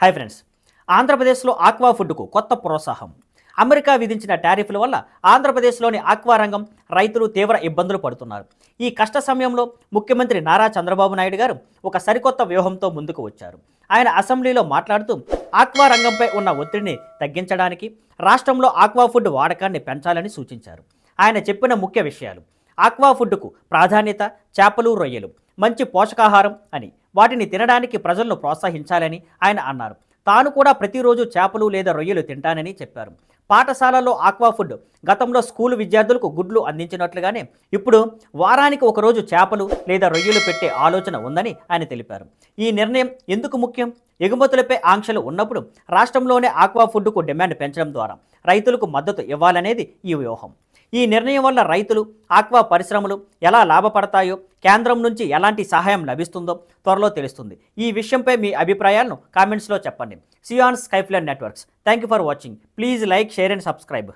Hi friends. ఆంధ్రప్రదేశ్లో aqua ఫుడ్కు కొత్త ప్రోత్సాహం. అమెరికా విధించిన టారిఫ్ల వల్ల ఆంధ్రప్రదేశ్లోని ఆక్వా రంగం రైతులు తీవ్ర ఇబ్బందులు పడుతున్నారు. ఈ కష్ట సమయంలో ముఖ్యమంత్రి నారా చంద్రబాబు నాయుడు గారు ఒక సరికొత్త వ్యూహంతో ముందుకు వచ్చారు. ఆయన అసెంబ్లీలో మాట్లాడుతూ ఆక్వా రంగంపై ఉన్న ఒత్తిడిని తగ్గించడానికి రాష్ట్రంలో ఆక్వా ఫుడ్ వాడకాన్ని పెంచాలని సూచించారు. ఆయన చెప్పిన ముఖ్య విషయాలు: ఆక్వా ఫుడ్కు ప్రాధాన్యత, చేపలు, రొయ్యలు మంచి పోషకాహారం అని, వాటిని తినడానికి ప్రజలను ప్రోత్సహించాలని ఆయన అన్నారు. తాను కూడా ప్రతిరోజు చేపలు లేదా రొయ్యలు తింటానని చెప్పారు. పాఠశాలల్లో ఆక్వా ఫుడ్ గతంలో స్కూలు విద్యార్థులకు గుడ్లు అందించినట్లుగానే ఇప్పుడు వారానికి ఒకరోజు చేపలు లేదా రొయ్యలు పెట్టే ఆలోచన ఉందని ఆయన తెలిపారు. ఈ నిర్ణయం ఎందుకు ముఖ్యం? ఎగుమతులపై ఆంక్షలు ఉన్నప్పుడు రాష్ట్రంలోనే ఆక్వా ఫుడ్కు డిమాండ్ పెంచడం ద్వారా రైతులకు మద్దతు ఇవ్వాలనేది ఈ వ్యూహం. ఈ నిర్ణయం వల్ల రైతులు, ఆక్వా పరిశ్రమలు ఎలా లాభపడతాయో, కేంద్రం నుంచి ఎలాంటి సహాయం లభిస్తుందో త్వరలో తెలుస్తుంది. ఈ విషయంపై మీ అభిప్రాయాలను కామెంట్స్లో చెప్పండి. See on skyline networks. Thank you for watching. Please like, share and subscribe.